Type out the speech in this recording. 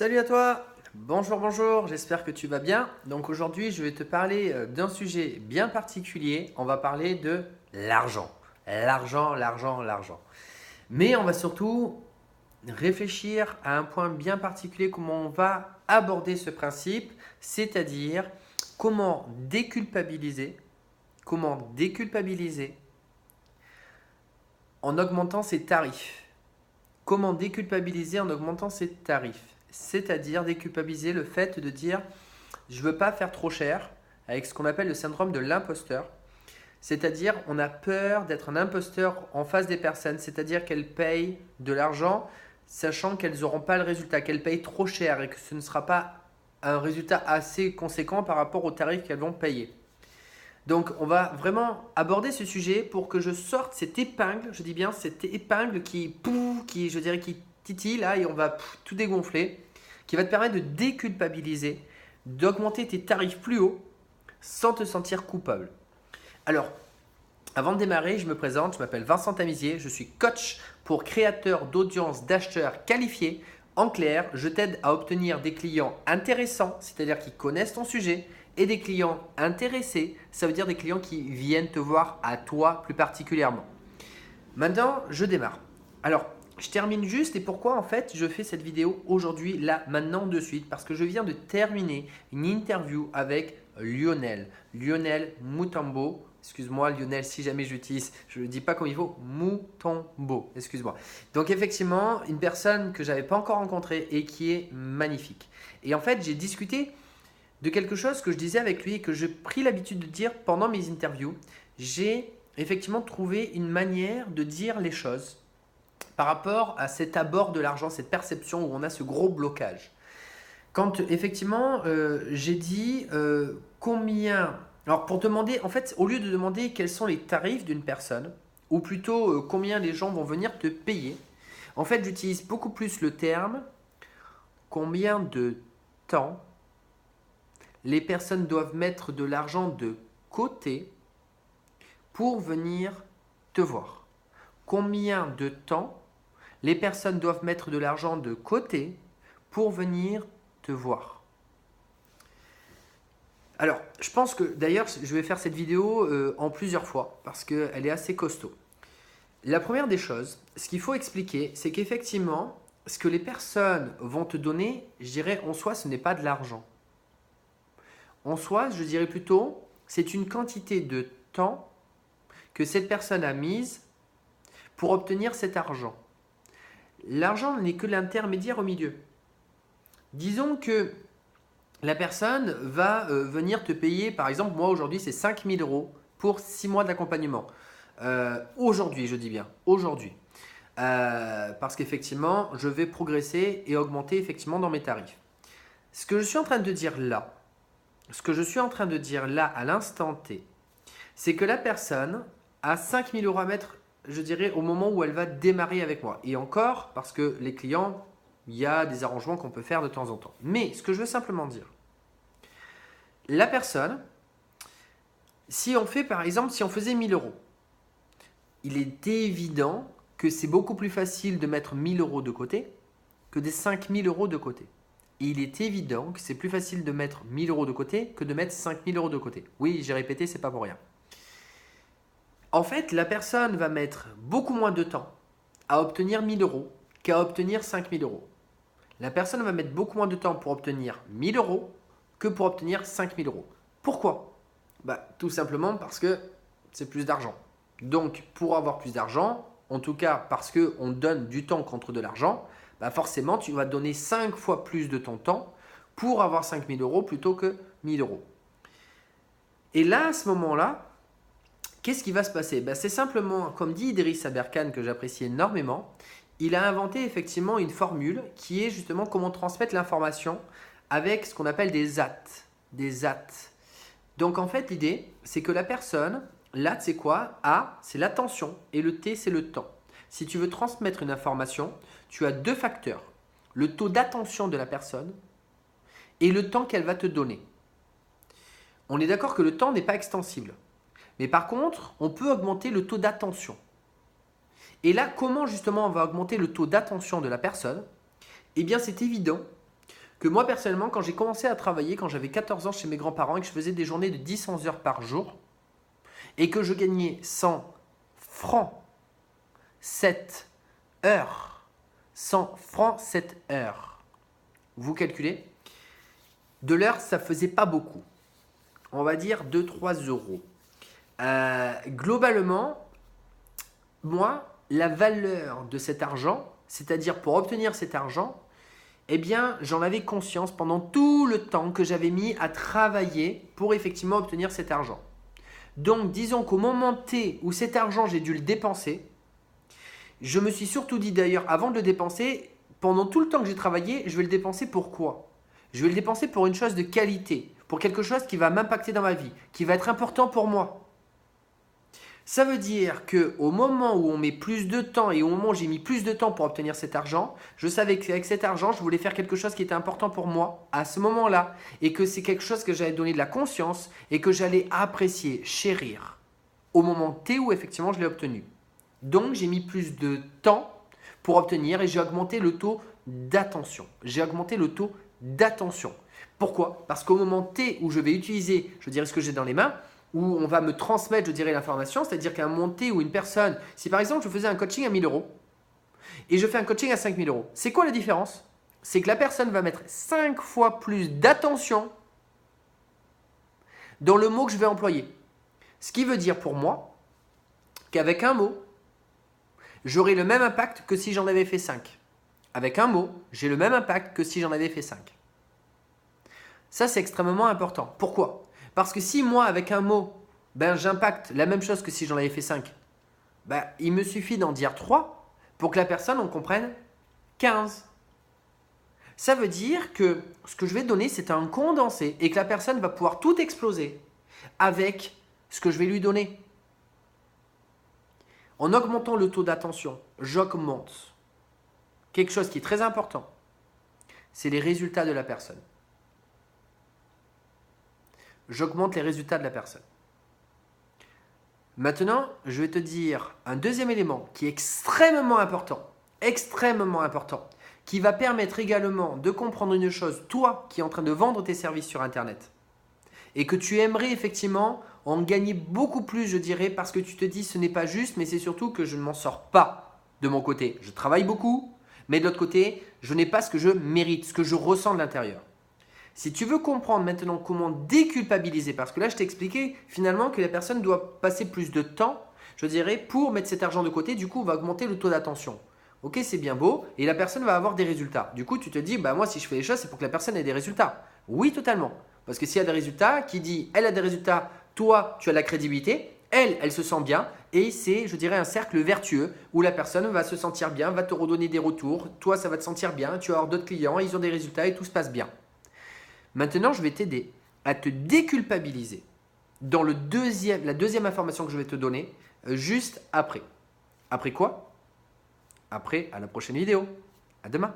Salut à toi, bonjour, j'espère que tu vas bien. Donc aujourd'hui, je vais te parler d'un sujet bien particulier. On va parler de l'argent. L'argent. Mais on va surtout réfléchir à un point bien particulier, comment on va aborder ce principe, c'est-à-dire comment déculpabiliser en augmentant ses tarifs. Comment déculpabiliser en augmentant ses tarifs? C'est-à-dire déculpabiliser le fait de dire je ne veux pas faire trop cher avec ce qu'on appelle le syndrome de l'imposteur. C'est-à-dire on a peur d'être un imposteur en face des personnes, c'est-à-dire qu'elles payent de l'argent sachant qu'elles n'auront pas le résultat, qu'elles payent trop cher et que ce ne sera pas un résultat assez conséquent par rapport aux tarifs qu'elles vont payer. Donc, on va vraiment aborder ce sujet pour que je sorte cette épingle, je dis bien cette épingle qui titille là et on va tout dégonfler, qui va te permettre de déculpabiliser, d'augmenter tes tarifs plus haut sans te sentir coupable. Alors, avant de démarrer, je me présente, je m'appelle Vincent Tamizier, je suis coach pour créateur d'audience d'acheteurs qualifiés. En clair, je t'aide à obtenir des clients intéressants, c'est-à-dire qui connaissent ton sujet, et des clients intéressés, ça veut dire des clients qui viennent te voir à toi plus particulièrement. Maintenant, je démarre. Alors, je termine juste et pourquoi en fait je fais cette vidéo aujourd'hui, là, maintenant, de suite, parce que je viens de terminer une interview avec Lionel Moutombo. Excuse-moi Lionel, si jamais j'utilise, je ne le dis pas comme il faut, Moutombo, excuse-moi. Donc effectivement, une personne que je n'avais pas encore rencontrée et qui est magnifique. Et en fait, j'ai discuté de quelque chose que je disais avec lui et que j'ai pris l'habitude de dire pendant mes interviews. J'ai effectivement trouvé une manière de dire les choses par rapport à cet abord de l'argent, cette perception où on a ce gros blocage. Quand effectivement j'ai dit combien… Alors pour demander, en fait, au lieu de demander quels sont les tarifs d'une personne, ou plutôt combien les gens vont venir te payer, en fait j'utilise beaucoup plus le terme combien de temps les personnes doivent mettre de l'argent de côté pour venir te voir. Combien de temps les personnes doivent mettre de l'argent de côté pour venir te voir. Alors, je pense que d'ailleurs, je vais faire cette vidéo en plusieurs fois parce qu'elle est assez costaud. La première des choses, ce qu'il faut expliquer, c'est qu'effectivement, ce que les personnes vont te donner, je dirais en soi, ce n'est pas de l'argent. En soi, je dirais plutôt, c'est une quantité de temps que cette personne a mise pour obtenir cet argent. L'argent n'est que l'intermédiaire au milieu. Disons que la personne va venir te payer, par exemple, moi aujourd'hui c'est 5 000 € pour 6 mois d'accompagnement. Aujourd'hui, je dis bien, aujourd'hui. Parce qu'effectivement, je vais progresser et augmenter effectivement dans mes tarifs. Ce que je suis en train de dire là, à l'instant T, c'est que la personne a 5 000 € à mettre, je dirais, au moment où elle va démarrer avec moi. Et encore, parce que les clients, il y a des arrangements qu'on peut faire de temps en temps. Mais ce que je veux simplement dire, la personne, si on fait par exemple, si on faisait 1 000 €, il est évident que c'est beaucoup plus facile de mettre 1 000 € de côté que des 5 000 € de côté. Et il est évident que c'est plus facile de mettre 1 000 € de côté que de mettre 5 000 € de côté. Oui, j'ai répété, c'est pas pour rien. En fait, la personne va mettre beaucoup moins de temps à obtenir 1 000 € qu'à obtenir 5 000 €. La personne va mettre beaucoup moins de temps pour obtenir 1 000 € que pour obtenir 5 000 €. Pourquoi? Tout simplement parce que c'est plus d'argent. Donc, pour avoir plus d'argent, en tout cas parce qu'on donne du temps contre de l'argent, forcément, tu vas donner 5 fois plus de ton temps pour avoir 5 000 € plutôt que 1 000 €. Et là, à ce moment-là, qu'est-ce qui va se passer? C'est simplement, comme dit Idriss Aberkan, que j'apprécie énormément, il a inventé effectivement une formule qui est justement comment transmettre l'information avec ce qu'on appelle des AT. Donc en fait, l'idée, c'est que la personne, l'AT c'est quoi? A, c'est l'attention et le T, c'est le temps. Si tu veux transmettre une information, tu as deux facteurs. Le taux d'attention de la personne et le temps qu'elle va te donner. On est d'accord que le temps n'est pas extensible. Mais par contre, on peut augmenter le taux d'attention. Et là, comment justement on va augmenter le taux d'attention de la personne? Eh bien, c'est évident que moi personnellement, quand j'ai commencé à travailler, quand j'avais 14 ans chez mes grands-parents et que je faisais des journées de 10-11 heures par jour et que je gagnais 100 francs 7 heures, 100 francs 7 heures, vous calculez, de l'heure ça faisait pas beaucoup, on va dire 2-3 euros. Globalement, moi, la valeur de cet argent, c'est-à-dire pour obtenir cet argent, eh bien, j'en avais conscience pendant tout le temps que j'avais mis à travailler pour effectivement obtenir cet argent. Donc, disons qu'au moment T où cet argent, j'ai dû le dépenser, je me suis surtout dit d'ailleurs, avant de le dépenser, pendant tout le temps que j'ai travaillé, je vais le dépenser pour quoi? Je vais le dépenser pour une chose de qualité, pour quelque chose qui va m'impacter dans ma vie, qui va être important pour moi. Ça veut dire qu'au moment où on met plus de temps et au moment où j'ai mis plus de temps pour obtenir cet argent, je savais qu'avec cet argent, je voulais faire quelque chose qui était important pour moi à ce moment-là et que c'est quelque chose que j'allais donner de la conscience et que j'allais apprécier, chérir au moment T où effectivement je l'ai obtenu. Donc j'ai mis plus de temps pour obtenir et j'ai augmenté le taux d'attention. Pourquoi? Parce qu'au moment T où je vais utiliser, je dirais ce que j'ai dans les mains, où on va me transmettre, je dirais, l'information, c'est-à-dire qu'à un moment T où une personne, si par exemple je faisais un coaching à 1000 euros et je fais un coaching à 5000 euros, c'est quoi la différence? C'est que la personne va mettre 5 fois plus d'attention dans le mot que je vais employer. Ce qui veut dire pour moi qu'avec un mot, j'aurai le même impact que si j'en avais fait 5. Avec un mot, j'ai le même impact que si j'en avais fait 5. Ça, c'est extrêmement important. Pourquoi? Parce que si moi, avec un mot, j'impacte la même chose que si j'en avais fait 5, il me suffit d'en dire 3 pour que la personne en comprenne 15. Ça veut dire que ce que je vais donner, c'est un condensé et que la personne va pouvoir tout exploser avec ce que je vais lui donner. En augmentant le taux d'attention, j'augmente quelque chose qui est très important, c'est les résultats de la personne. J'augmente les résultats de la personne. Maintenant, je vais te dire un deuxième élément qui est extrêmement important, qui va permettre également de comprendre une chose, toi qui es en train de vendre tes services sur Internet, et que tu aimerais effectivement en gagner beaucoup plus, je dirais, parce que tu te dis ce n'est pas juste, mais c'est surtout que je ne m'en sors pas de mon côté. Je travaille beaucoup, mais de l'autre côté, je n'ai pas ce que je mérite, ce que je ressens de l'intérieur. Si tu veux comprendre maintenant comment déculpabiliser, parce que là je t'ai expliqué finalement que la personne doit passer plus de temps, je dirais, pour mettre cet argent de côté, du coup on va augmenter le taux d'attention. Ok, c'est bien beau et la personne va avoir des résultats. Du coup tu te dis, moi si je fais les choses c'est pour que la personne ait des résultats. Oui, totalement. Parce que s'il y a des résultats, qui dit elle a des résultats, toi tu as la crédibilité, elle se sent bien et c'est, je dirais, un cercle vertueux où la personne va se sentir bien, va te redonner des retours, toi ça va te sentir bien, tu vas avoir d'autres clients, ils ont des résultats et tout se passe bien. Maintenant, je vais t'aider à te déculpabiliser dans la deuxième information que je vais te donner juste après. Après quoi? Après, à la prochaine vidéo. À demain.